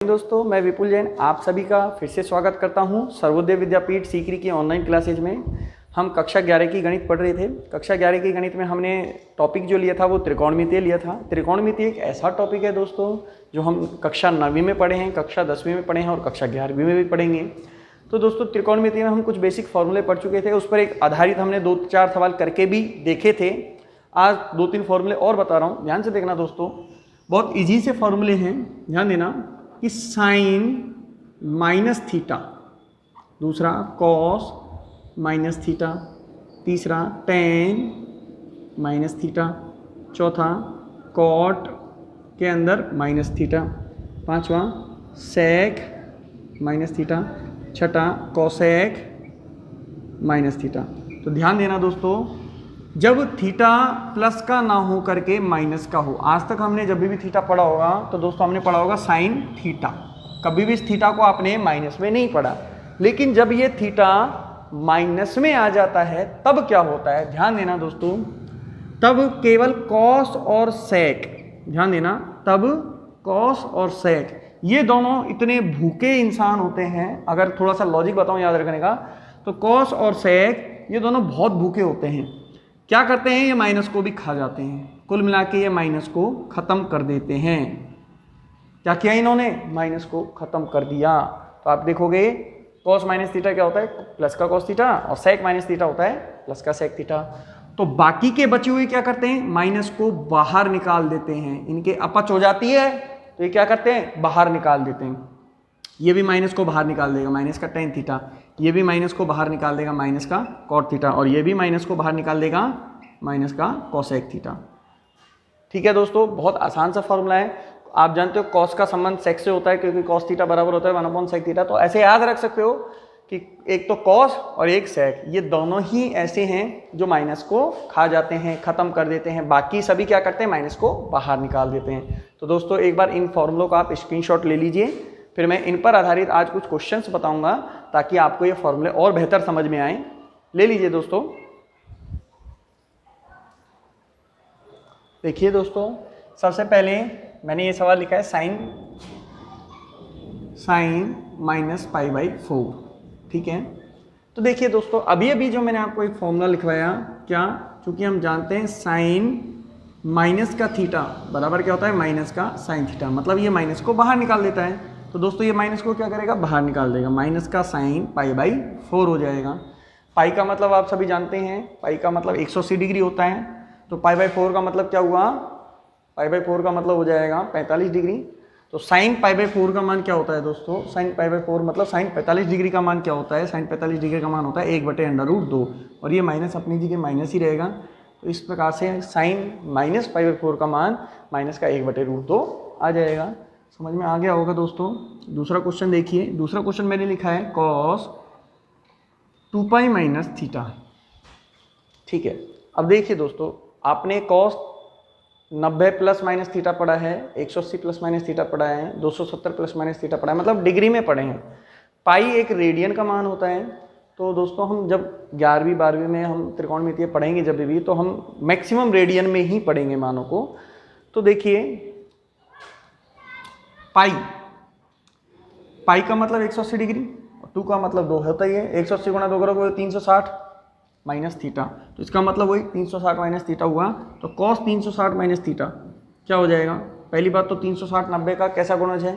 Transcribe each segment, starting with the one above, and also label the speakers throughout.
Speaker 1: दोस्तों, मैं विपुल जैन आप सभी का फिर से स्वागत करता हूं सर्वोदय विद्यापीठ सीकरी की ऑनलाइन क्लासेज में। हम कक्षा 11 की गणित पढ़ रहे थे। कक्षा 11 की गणित में हमने टॉपिक जो लिया था वो त्रिकोणमितीय लिया था। त्रिकोणमिति एक ऐसा टॉपिक है दोस्तों जो हम कक्षा 9वीं में पढ़े हैं, कक्षा 10वीं में पढ़े हैं और कक्षा 11वीं में भी पढ़ेंगे। तो दोस्तों त्रिकोणमिति में हम कुछ बेसिक फॉर्मूले पढ़ चुके थे, उस पर एक आधारित हमने 2-4 सवाल करके भी देखे थे। आज 2-3 फॉर्मूले और बता रहा हूँ, ध्यान से देखना दोस्तों। बहुत ईजी से फॉर्मूले हैं, ध्यान देना कि साइन माइनस थीटा, दूसरा कॉस माइनस थीटा, तीसरा टेन माइनस थीटा, चौथा कॉट के अंदर माइनस थीटा, पांचवा सेक माइनस थीटा, छठा कोसेक माइनस थीटा। तो ध्यान देना दोस्तों, जब थीटा प्लस का ना हो करके माइनस का हो। आज तक हमने जब भी थीटा पढ़ा होगा तो दोस्तों हमने पढ़ा होगा साइन थीटा, कभी भी इस थीटा को आपने माइनस में नहीं पढ़ा। लेकिन जब ये थीटा माइनस में आ जाता है तब क्या होता है, ध्यान देना दोस्तों, तब केवल कॉस और सेक, ध्यान देना, तब कॉस और सेक ये दोनों इतने भूखे इंसान होते हैं। अगर थोड़ा सा लॉजिक बताऊं याद रखने का, तो कॉस और सेक ये दोनों बहुत भूखे होते हैं। क्या करते हैं, ये माइनस को भी खा जाते हैं। कुल मिला के ये माइनस को खत्म कर देते हैं। क्या किया इन्होंने, माइनस को खत्म कर दिया। तो आप देखोगे कॉस माइनस थीटा क्या होता है, प्लस का कॉस थीटा, और सेक माइनस थीटा होता है प्लस का सेक थीटा। तो बाकी के बचे हुए क्या करते हैं, माइनस को बाहर निकाल देते हैं। इनके अपच हो जाती है तो ये क्या करते हैं, बाहर निकाल देते हैं। ये भी माइनस को बाहर निकाल देगा, माइनस का टेन थीटा, ये भी माइनस को बाहर निकाल देगा, माइनस का कॉट थीटा, और ये भी माइनस को बाहर निकाल देगा, माइनस का कोसेक थीटा। ठीक है दोस्तों, बहुत आसान सा फॉर्मूला है। आप जानते हो कॉस का संबंध सेक से होता है क्योंकि कॉस थीटा बराबर होता है 1/सेक थीटा। तो ऐसे याद रख सकते हो कि एक तो कॉस और एक सेक, ये दोनों ही ऐसे हैं जो माइनस को खा जाते हैं, खत्म कर देते हैं। बाकी सभी क्या करते हैं, माइनस को बाहर निकाल देते हैं। तो दोस्तों एक बार इन फॉर्मूलों का आप स्क्रीनशॉट ले लीजिए, फिर मैं इन पर आधारित आज कुछ क्वेश्चंस बताऊंगा ताकि आपको ये फॉर्मूले और बेहतर समझ में आए। ले लीजिए दोस्तों। देखिए दोस्तों, सबसे पहले मैंने ये सवाल लिखा है साइन माइनस पाई बाई 4, ठीक है। तो देखिए दोस्तों, अभी जो मैंने आपको एक फॉर्मूला लिखवाया, क्या, चूंकि हम जानते हैं साइन माइनस का थीटा बराबर क्या होता है, माइनस का साइन थीटा, मतलब ये माइनस को बाहर निकाल देता है। तो दोस्तों ये माइनस को क्या करेगा, बाहर निकाल देगा, माइनस का साइन पाई बाई 4 हो जाएगा। पाई का मतलब आप सभी जानते हैं, पाई का मतलब 180 डिग्री होता है। तो पाई बाई 4 का मतलब क्या हुआ, पाई बाई 4 का मतलब हो जाएगा 45 डिग्री। तो साइन पाई बाई 4 का मान क्या होता है दोस्तों, साइन पाई बाई 4 मतलब साइन 45 डिग्री का मान क्या होता है, साइन 45 डिग्री का मान होता है 1/√2, और ये माइनस अपनी जगह माइनस ही रहेगा। तो इस प्रकार से साइन माइनस पाई बाई 4 का मान माइनस का 1/√2 आ जाएगा। समझ में आ गया होगा दोस्तों। दूसरा क्वेश्चन देखिए, दूसरा क्वेश्चन मैंने लिखा है कॉस 2 माइनस थीटा, ठीक है। अब देखिए दोस्तों, आपने कॉस 90 प्लस माइनस थीटा पढ़ा है, 180 प्लस माइनस थीटा पढ़ा है, 270 प्लस माइनस थीटा पढ़ा है, मतलब डिग्री में पढ़े हैं। पाई एक रेडियन का मान होता है। तो दोस्तों हम जब 11वीं 12वीं में हम त्रिकोणमितीय पढ़ेंगे जब भी, तो हम मैक्सिमम रेडियन में ही पढ़ेंगे मानों को। तो देखिए पाई का मतलब 180 डिग्री, 2 का मतलब 2 होता ही है। 180 गुणा 2 करोगे 360 माइनस थीटा, तो इसका मतलब वही 360 माइनस थीटा हुआ। तो कॉस 360 माइनस थीटा क्या हो जाएगा, पहली बात तो 360 90 का कैसा गुणज है,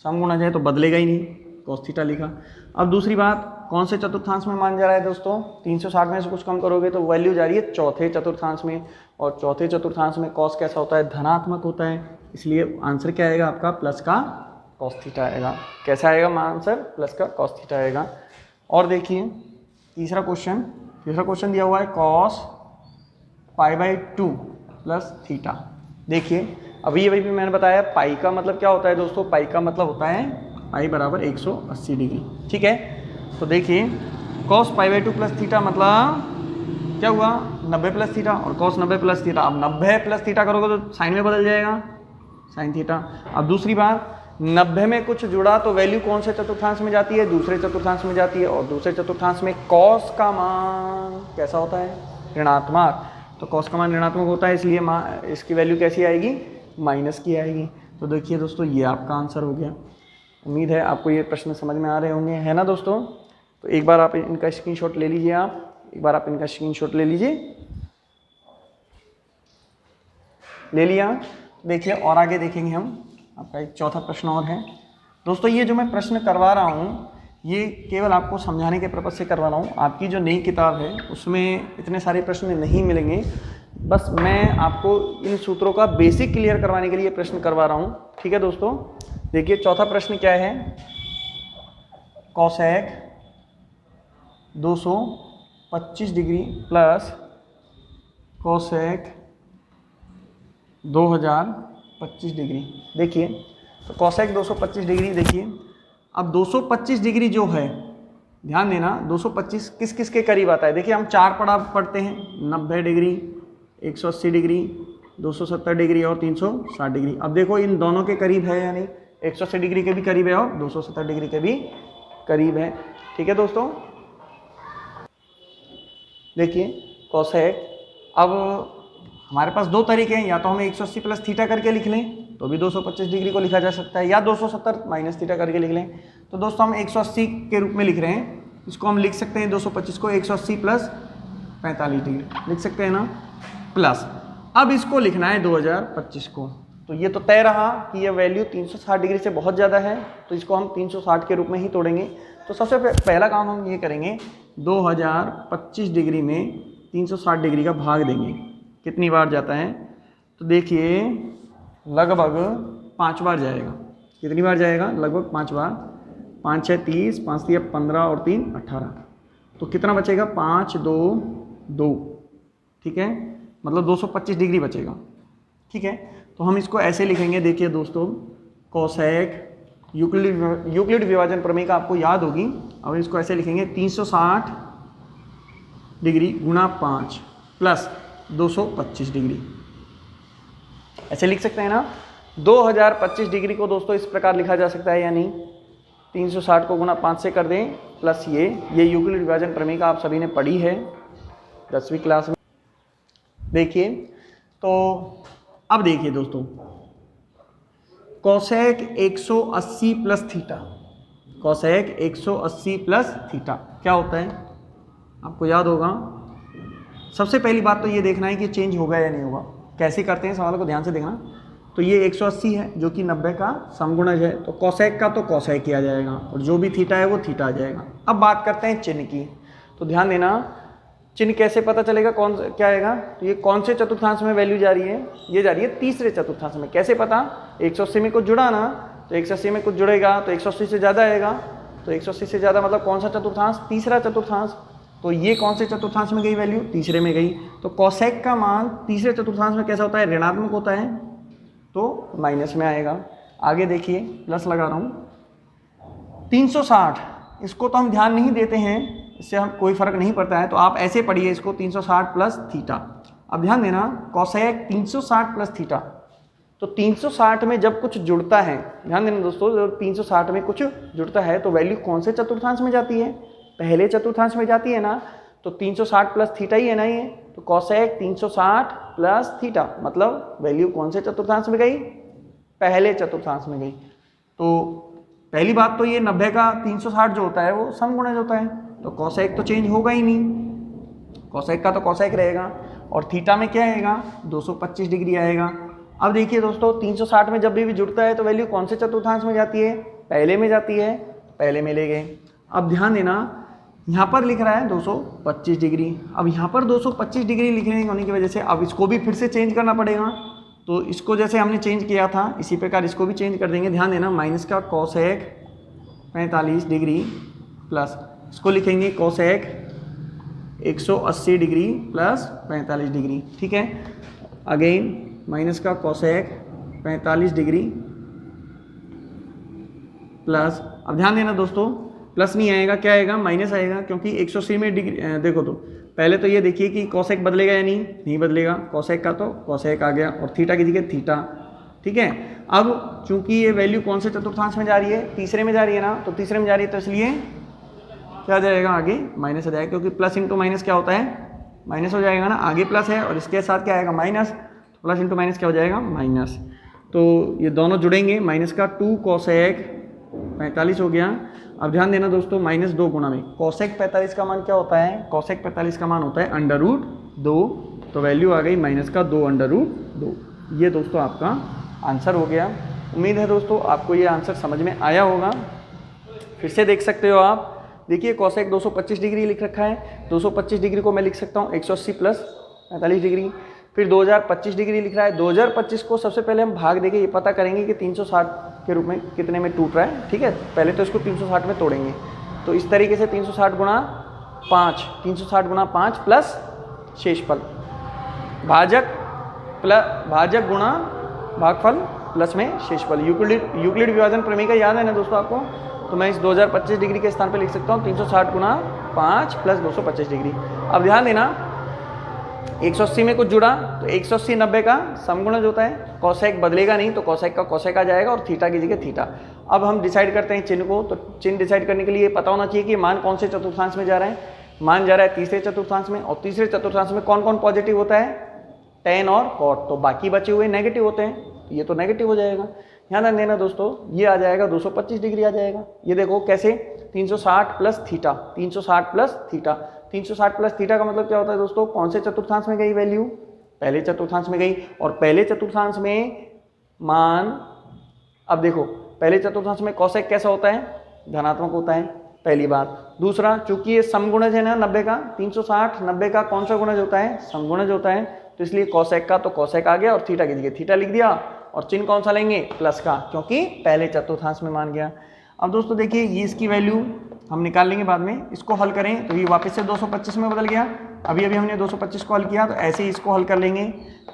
Speaker 1: सम गुणज है, तो बदलेगा ही नहीं, कॉस थीटा लिखा। अब दूसरी बात, कौन से चतुर्थांश में मान जा रहा है दोस्तों, 360 में से कुछ कम करोगे तो वैल्यू जा रही है चौथे चतुर्थांश में, और चौथे चतुर्थांश में कॉस कैसा होता है, धनात्मक होता है। इसलिए आंसर क्या आएगा आपका, प्लस का कॉस थीटा आएगा। कैसा आएगा आंसर, प्लस का कॉस थीटा आएगा। और देखिए तीसरा क्वेश्चन दिया हुआ है cos pi by 2 plus theta. देखिए अभी मैंने बताया पाई का मतलब क्या होता है दोस्तों, पाई का मतलब होता है पाई बराबर 180 डिग्री, ठीक है। तो देखिए cos pi by 2 plus theta मतलब क्या हुआ, 90 प्लस थीटा, और कॉस 90 प्लस थीटा। अब 90 प्लस थीटा करोगे तो साइन में बदल जाएगा, साइन थीटा। अब दूसरी बात, 90 में कुछ जुड़ा तो वैल्यू कौन से चतुर्थांश में जाती है, दूसरे चतुर्थांश में जाती है, और दूसरे चतुर्थांश में कॉस का मान कैसा होता है, ऋणात्मक। तो कॉस का मान ऋणात्मक होता है, इसलिए इसकी वैल्यू कैसी आएगी, माइनस की आएगी। तो देखिए दोस्तों ये आपका आंसर हो गया। उम्मीद है आपको ये प्रश्न समझ में आ रहे होंगे, है ना दोस्तों। तो एक बार आप इनका स्क्रीनशॉट ले लीजिए, एक बार आप इनका स्क्रीनशॉट ले लीजिए। ले लिया। देखिए और आगे देखेंगे हम, आपका एक चौथा प्रश्न और है दोस्तों। ये जो मैं प्रश्न करवा रहा हूँ ये केवल आपको समझाने के पर्पज़ से करवा रहा हूँ। आपकी जो नई किताब है उसमें इतने सारे प्रश्न नहीं मिलेंगे, बस मैं आपको इन सूत्रों का बेसिक क्लियर करवाने के लिए प्रश्न करवा रहा हूँ, ठीक है दोस्तों। देखिए चौथा प्रश्न क्या है, cosec 225 degree plus cosec 2025 degree. देखिए तो कोसेक 225 डिग्री, देखिए अब 225 डिग्री जो है, ध्यान देना 225 किस किस के करीब आता है। देखिए हम चार पढ़ते हैं, 90 डिग्री, 180 डिग्री, 270 डिग्री और 360 डिग्री। अब देखो इन दोनों के करीब है या नहीं, 180 डिग्री के भी करीब है और 270 डिग्री के भी करीब है, ठीक है दोस्तों। देखिए कोसेक, अब हमारे पास दो तरीके हैं, या तो हमें 180 प्लस थीटा करके लिख लें तो भी 225 डिग्री को लिखा जा सकता है, या 270 माइनस थीटा करके लिख लें। तो दोस्तों हम 180 के रूप में लिख रहे हैं, इसको हम लिख सकते हैं 225 को 180 प्लस 45 डिग्री लिख सकते हैं ना, प्लस अब इसको लिखना है 2025 को। तो ये तो तय रहा कि ये वैल्यू 360 डिग्री से बहुत ज़्यादा है, तो इसको हम 360 के रूप में ही तोड़ेंगे। तो सबसे पहला काम हम ये करेंगे, 2025 डिग्री में 360 डिग्री का भाग देंगे। कितनी बार जाता है, तो देखिए लगभग 5 बार जाएगा। कितनी बार जाएगा, लगभग 5 बार। 5 6 30, 5 3 15 और 3 18, तो कितना बचेगा 5 2 2, ठीक है, मतलब 225 डिग्री बचेगा, ठीक है। तो हम इसको ऐसे लिखेंगे, देखिए दोस्तों कोसेक यूक्लिड विभाजन प्रमेय का आपको याद होगी। अब इसको ऐसे लिखेंगे 360 डिग्री गुणा 5 प्लस 225 डिग्री, ऐसे लिख सकते हैं ना। 2025 डिग्री को दोस्तों इस प्रकार लिखा जा सकता है या नहीं, 360 को गुणा 5 से कर दें प्लस ये यूक्लिड विभाजन प्रमेय का आप सभी ने पढ़ी है 10वीं क्लास में। देखिए तो अब देखिए दोस्तों, cosec 180 plus theta, cosec 180 plus theta क्या होता है आपको याद होगा। सबसे पहली बात तो ये देखना है कि चेंज होगा या नहीं होगा। कैसे करते हैं, सवालों को ध्यान से देखना। तो ये 180 है जो कि 90 का समगुणज है, तो कोसेक का तो कोसेक किया जाएगा और जो भी थीटा है वो थीटा आ जाएगा। अब बात करते हैं चिन्ह की, तो ध्यान देना चिन्ह कैसे पता चलेगा, कौन क्या आएगा। तो ये कौन से चतुर्थांश में वैल्यू जा रही है, ये जा रही है तीसरे चतुर्थांश में। कैसे पता, 180 में कुछ जुड़ा ना, तो 180 में कुछ जुड़ेगा तो 180 से ज़्यादा आएगा, तो 180 से ज़्यादा मतलब कौन सा चतुर्थांश, तीसरा चतुर्थांश। तो ये कौन से चतुर्थांश में गई वैल्यू, तीसरे में गई। तो कोसेक का मान तीसरे चतुर्थांश में कैसा होता है, ऋणात्मक होता है, तो माइनस में आएगा। आगे देखिए प्लस लगा रहा हूँ, 360 इसको तो हम ध्यान नहीं देते हैं, इससे हम कोई फर्क नहीं पड़ता है, तो आप ऐसे पढ़िए इसको 360 प्लस थीटा। अब ध्यान देना कोसेक 360 प्लस थीटा, तो 360 में जब कुछ जुड़ता है, ध्यान देना दोस्तों, जब 360 में कुछ जुड़ता है तो वैल्यू कौन से चतुर्थांश में जाती है, पहले चतुर्थांश में जाती है ना। तो 360 प्लस थीटा ही है ना ये, तो कोसेक 360 प्लस थीटा मतलब वैल्यू कौन से चतुर्थांश में गई, पहले चतुर्थांश में गई। तो पहली बात तो ये 90 का 360 जो होता है वो समगुणज होता है, तो कोसेक तो चेंज होगा ही नहीं, कोसेक का तो कोसेक रहेगा। और थीटा में क्या आएगा, 225 डिग्री आएगा। अब देखिए दोस्तों 360 में जब भी जुड़ता है तो वैल्यू कौन से चतुर्थांश में जाती है, पहले में जाती है, पहले में ले गए। अब ध्यान देना यहाँ पर लिख रहा है 225 डिग्री, अब यहाँ पर 225 डिग्री लिखने होने की वजह से अब इसको भी फिर से चेंज करना पड़ेगा। तो इसको जैसे हमने चेंज किया था इसी प्रकार इसको भी चेंज कर देंगे। ध्यान देना माइनस का कोसेक 45 डिग्री प्लस इसको लिखेंगे कोसेक 180 डिग्री प्लस 45 डिग्री, ठीक है। अगेन माइनस का कोसेक 45 डिग्री प्लस, अब ध्यान देना दोस्तों प्लस नहीं आएगा, क्या आएगा, माइनस आएगा, क्योंकि 180 में डिग्री देखो तो पहले तो ये देखिए कि कोसेक बदलेगा या नहीं बदलेगा, कोसेक का तो कोसेक आ गया और थीटा की जगह थीटा, ठीक है। अब चूंकि ये वैल्यू कौन से चतुर्थांश में जा रही है, तीसरे में जा रही है ना, तो तीसरे में जा रही है तो इसलिए क्या जाएगा, आगे माइनस आ जाएगा, क्योंकि प्लस इंटू माइनस क्या होता है, माइनस हो जाएगा ना, आगे प्लस है और इसके साथ क्या आएगा माइनस, तो प्लस इंटू माइनस क्या हो जाएगा माइनस। तो ये दोनों जुड़ेंगे, माइनस का 2 कोसेक 45 हो गया। अब ध्यान देना दोस्तों, -2 गुणा में कोसेक 45 का मान क्या होता है? कोसेक 45 का मान होता है √2, तो वैल्यू आ गई -2 ये दोस्तों आपका आंसर हो गया। उम्मीद है दोस्तों आपको ये आंसर समझ में आया होगा। फिर से देख सकते हो आप, देखिए कोसेक 225 डिग्री लिख रखा है, 225 डिग्री को मैं लिख सकता हूँ 180 प्लस 45 डिग्री। फिर 2025 डिग्री लिख रहा है, 2025 को सबसे पहले हम भाग देके ये पता करेंगे कि 360 के रूप में कितने में टूट रहा है, ठीक है। पहले तो इसको 360 में तोड़ेंगे, तो इस तरीके से 360 गुणा 5 प्लस शेषफल, भाजक गुणा भागफल प्लस में शेषफल। यूक्लिड विभाजन प्रमेय का याद है ना दोस्तों आपको? तो मैं इस 2025 डिग्री के स्थान पर लिख सकता हूँ 360 गुणा 5 प्लस 225 डिग्री। अब ध्यान देना, 180 में कुछ जुड़ा तो 180 90 का समगुणज होता है, कोसेक बदलेगा नहीं तो कोसेक का कोसेक आ जाएगा और थीटा की जगह थीटा। अब हम डिसाइड करते हैं चिन्ह को, तो चिन्ह डिसाइड करने के लिए पता होना चाहिए कि मान कौन से चतुर्थांश में जा रहा है। मान जा रहा है तीसरे चतुर्थांश में, और तीसरे चतुर्थांश में कौन कौन पॉजिटिव होता है? tan और cot, तो बाकी बचे हुए नेगेटिव होते हैं, तो ये तो नेगेटिव हो जाएगा। ध्यान देना दोस्तों, ये आ जाएगा 225 डिग्री आ जाएगा। ये देखो कैसे, 360 plus theta, 360 plus theta, 360 plus theta का मतलब क्या होता है दोस्तों? कौन से चतुर्थांश में गई वैल्यू? पहले चतुर्थांश में गई, और पहले चतुर्थांश में मान, अब देखो पहले चतुर्थांश में कोसेक कैसा होता है? धनात्मक होता है, पहली बात। दूसरा, चूंकि ये समगुणज है ना 90 का, 360 90 का कौन सा गुणज होता है? समगुणज होता है, तो इसलिए कोसेक का तो कोसेक आ गया और थीटा की जगह थीटा लिख दिया, और चिन्ह कौन सा लेंगे? प्लस का, क्योंकि पहले चतुर्थांश में मान गया। अब दोस्तों देखिए, ये इसकी वैल्यू हम निकाल लेंगे बाद में, इसको हल करें तो ये वापस से 225 में बदल गया। अभी हमने 225 को हल किया, तो ऐसे ही इसको हल कर लेंगे,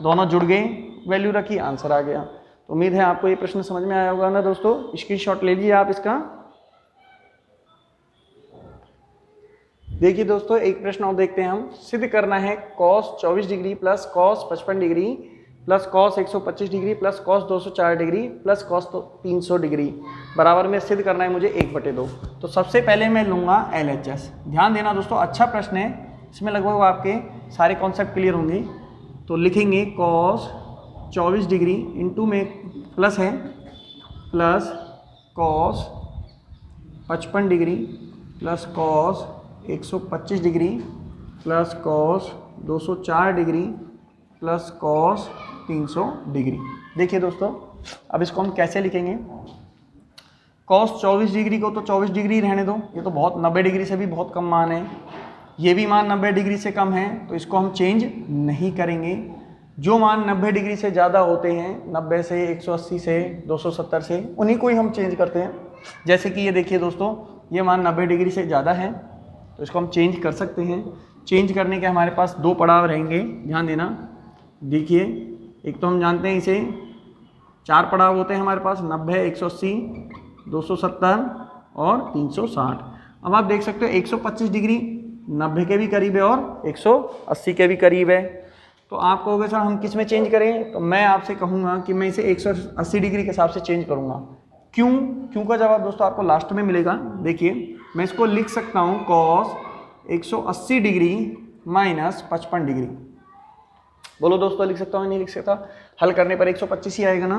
Speaker 1: दोनों जुड़ गए, वैल्यू रखी, आंसर आ गया। तो उम्मीद है आपको ये प्रश्न समझ में आया होगा ना दोस्तों। स्क्रीनशॉट ले लीजिए आप इसका। देखिए दोस्तों, एक प्रश्न और देखते हैं हम। सिद्ध करना है cos 24 degree plus cos 55 degree plus cos 125 degree plus cos 204 degree plus cos 300 degree बराबर में सिद्ध करना है मुझे 1/2। तो सबसे पहले मैं लूँगा LHS। ध्यान देना दोस्तों, अच्छा प्रश्न है, इसमें लगभग आपके सारे कॉन्सेप्ट क्लियर होंगे। तो लिखेंगे cos 24 डिग्री इंटू में प्लस है, plus cos 55 degree plus cos 125 degree plus cos 204 degree plus cos 300 degree. देखिए दोस्तों, अब इसको हम कैसे लिखेंगे? cos 24 डिग्री को तो 24 डिग्री रहने दो, ये तो बहुत 90 डिग्री से भी बहुत कम मान है, ये भी मान 90 डिग्री से कम है, तो इसको हम चेंज नहीं करेंगे। जो मान 90 डिग्री से ज़्यादा होते हैं, 90 से 180 से 270 से, उन्हीं को ही हम चेंज करते हैं। जैसे कि ये देखिए दोस्तों, ये मान 90 डिग्री से ज़्यादा है, तो इसको हम चेंज कर सकते हैं। चेंज करने के हमारे पास दो पड़ाव रहेंगे, ध्यान देना। देखिए, एक तो हम जानते हैं इसे 4 पड़ाव होते हैं हमारे पास, 90, 180, 270 और 360। अब आप देख सकते हो 125 डिग्री 90 के भी करीब है और 180 के भी करीब है। तो आप कहोगे सर हम किस में चेंज करें? तो मैं आपसे कहूँगा कि मैं इसे 180 डिग्री के हिसाब से चेंज करूँगा। क्यों का जवाब दोस्तों आपको लास्ट में मिलेगा। देखिए, मैं इसको लिख सकता हूँ cos 180 डिग्री माइनस 55 डिग्री। बोलो दोस्तों, लिख सकता हूँ नहीं लिख सकता? हल करने पर 125 ही आएगा ना,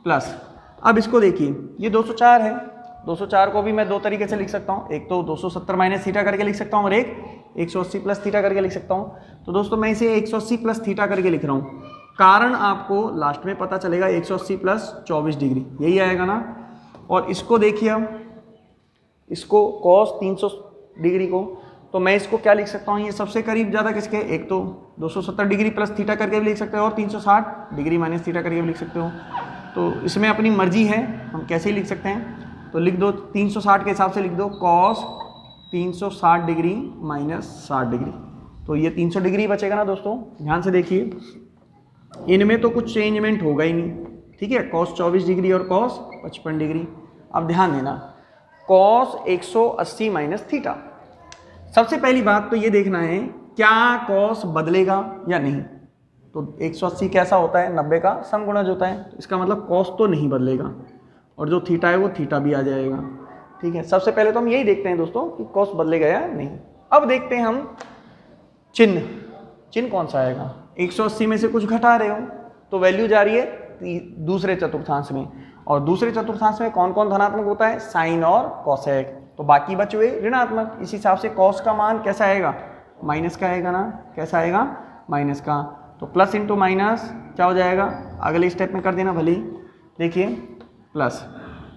Speaker 1: प्लस। अब इसको देखिए, ये 204 है, 204 को भी मैं दो तरीके से लिख सकता हूँ, एक तो 270 माइनस थीटा करके लिख सकता हूँ और एक 180 प्लस थीटा करके लिख सकता हूँ। तो दोस्तों मैं इसे 180 प्लस थीटा करके लिख रहा हूँ, कारण आपको लास्ट में पता चलेगा 180 प्लस 24 डिग्री, यही आएगा ना। और इसको देखिए, हम इसको cos 300 डिग्री को, तो मैं इसको क्या लिख सकता हूँ, ये सबसे करीब ज़्यादा किसके, एक तो 270 डिग्री प्लस थीटा करके भी लिख सकते हो और 360 डिग्री माइनस थीटा करके भी लिख सकते हो। तो इसमें अपनी मर्जी है, हम कैसे ही लिख सकते हैं। तो लिख दो 360 के हिसाब से लिख दो cos 360 डिग्री माइनस 60 डिग्री, तो ये 300 डिग्री बचेगा ना दोस्तों। ध्यान से देखिए, इनमें तो कुछ चेंजमेंट होगा ही नहीं, ठीक है, cos 24 डिग्री और cos 55 डिग्री। अब ध्यान देना, cos 180 माइनस थीटा, सबसे पहली बात तो ये देखना है क्या cos बदलेगा या नहीं। तो 180 कैसा होता है, 90 का समगुणज होता है, तो इसका मतलब cos तो नहीं बदलेगा, और जो थीटा है वो थीटा भी आ जाएगा, ठीक है। सबसे पहले तो हम यही देखते हैं दोस्तों कि cos बदलेगा या नहीं। अब देखते हैं हम चिन्ह कौन सा आएगा। 180 में से कुछ घटा रहे हो तो वैल्यू जा रही है दूसरे चतुर्थांश में, और दूसरे चतुर्थांश में कौन कौन धनात्मक होता है, साइन और कॉसेक। तो बाकी बचे हुए ऋणात्मक। इस हिसाब से कॉस का मान कैसा आएगा, माइनस का आएगा ना, कैसा आएगा, माइनस का। तो प्लस इंटू माइनस क्या हो जाएगा, अगले स्टेप में कर देना भले ही। देखिए प्लस,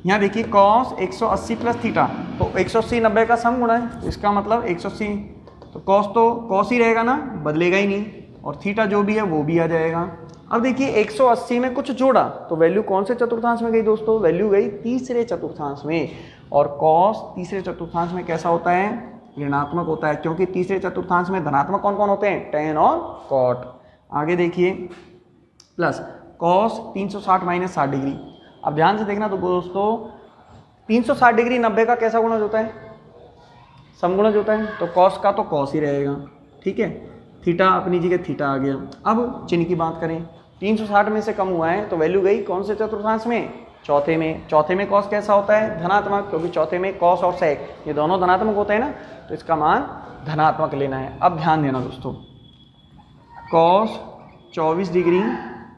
Speaker 1: यहाँ देखिए कॉस 180 प्लस थीटा, तो 180 90 का सम गुणा है, इसका मतलब 180, तो कॉस ही रहेगा ना, बदलेगा ही नहीं, और थीटा जो भी है वो भी आ जाएगा। अब देखिए 180 में कुछ जोड़ा तो वैल्यू कौन से चतुर्थांश में गई दोस्तों, वैल्यू गई तीसरे चतुर्थांश में। और कॉस तीसरे चतुर्थांश में कैसा होता है, ऋणात्मक होता है, क्योंकि तीसरे चतुर्थांश में धनात्मक कौन कौन होते हैं, टेन और कॉट। आगे देखिए प्लस कॉस 360 माइनस 60 डिग्री। अब ध्यान से देखना तो दोस्तों 360 डिग्री 90 का कैसा गुणज होता है, समगुणज होता है, तो कॉस का तो कॉस ही रहेगा, ठीक है। थीटा अपनी जगह थीटा आ गया। अब चिन्ह की बात करें, 360 में से कम हुआ है तो वैल्यू गई कौन से चतुर्थांश में, चौथे में। चौथे में कॉस कैसा होता है, धनात्मक, क्योंकि चौथे में कॉस और सेक ये दोनों धनात्मक होते हैं ना, तो इसका मान धनात्मक लेना है। अब ध्यान देना दोस्तों, cos 24 degree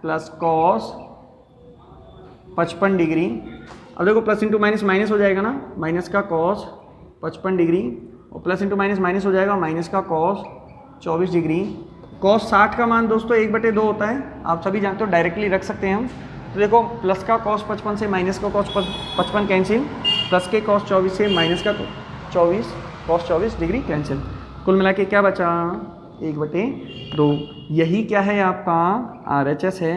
Speaker 1: plus cos 55 degree. अब देखो प्लस इंटू माइनस माइनस हो जाएगा ना, माइनस का कॉस 55 डिग्री और प्लस इंटू माइनस माइनस हो जाएगा, माइनस का कॉस 24 डिग्री। कॉस 60 का मान दोस्तों 1/2 होता है, आप सभी जानते हो, डायरेक्टली रख सकते हैं हम। तो देखो प्लस का कॉस 55 से माइनस का कॉस 55 कैंसिल, प्लस के कॉस 24 से माइनस का 24 कॉस 24 डिग्री कैंसिल। कुल मिला के क्या बचा, 1/2। यही क्या है, आपका RHS है,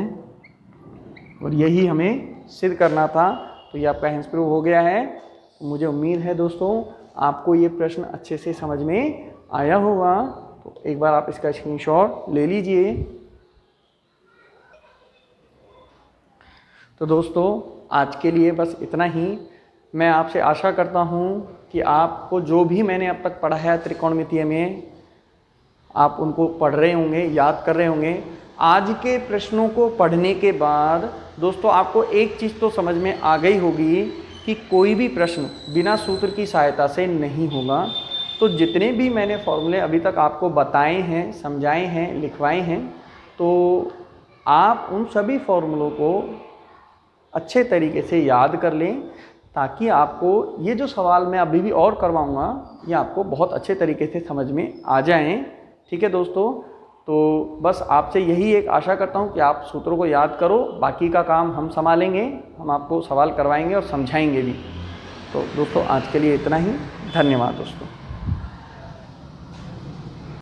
Speaker 1: और यही हमें सिद्ध करना था। तो ये आपका हेंस प्रूव हो गया है। मुझे उम्मीद है दोस्तों आपको ये प्रश्न अच्छे से समझ में आया होगा। तो एक बार आप इसका स्क्रीनशॉट ले लीजिए। तो दोस्तों आज के लिए बस इतना ही। मैं आपसे आशा करता हूँ कि आपको जो भी मैंने अब तक पढ़ा है त्रिकोणमितीय में, आप उनको पढ़ रहे होंगे, याद कर रहे होंगे। आज के प्रश्नों को पढ़ने के बाद दोस्तों आपको एक चीज़ तो समझ में आ गई होगी कि कोई भी प्रश्न बिना सूत्र की सहायता से नहीं होगा। तो जितने भी मैंने फॉर्मूले अभी तक आपको बताए हैं, समझाए हैं, लिखवाए हैं, तो आप उन सभी फॉर्मूलों को अच्छे तरीके से याद कर लें, ताकि आपको ये जो सवाल मैं अभी भी और करवाऊँगा ये आपको बहुत अच्छे तरीके से समझ में आ जाएं। ठीक है दोस्तों, तो बस आपसे यही एक आशा करता हूँ कि आप सूत्रों को याद करो, बाकी का काम हम संभालेंगे, हम आपको सवाल करवाएंगे और समझाएंगे भी। तो दोस्तों आज के लिए इतना ही, धन्यवाद दोस्तों।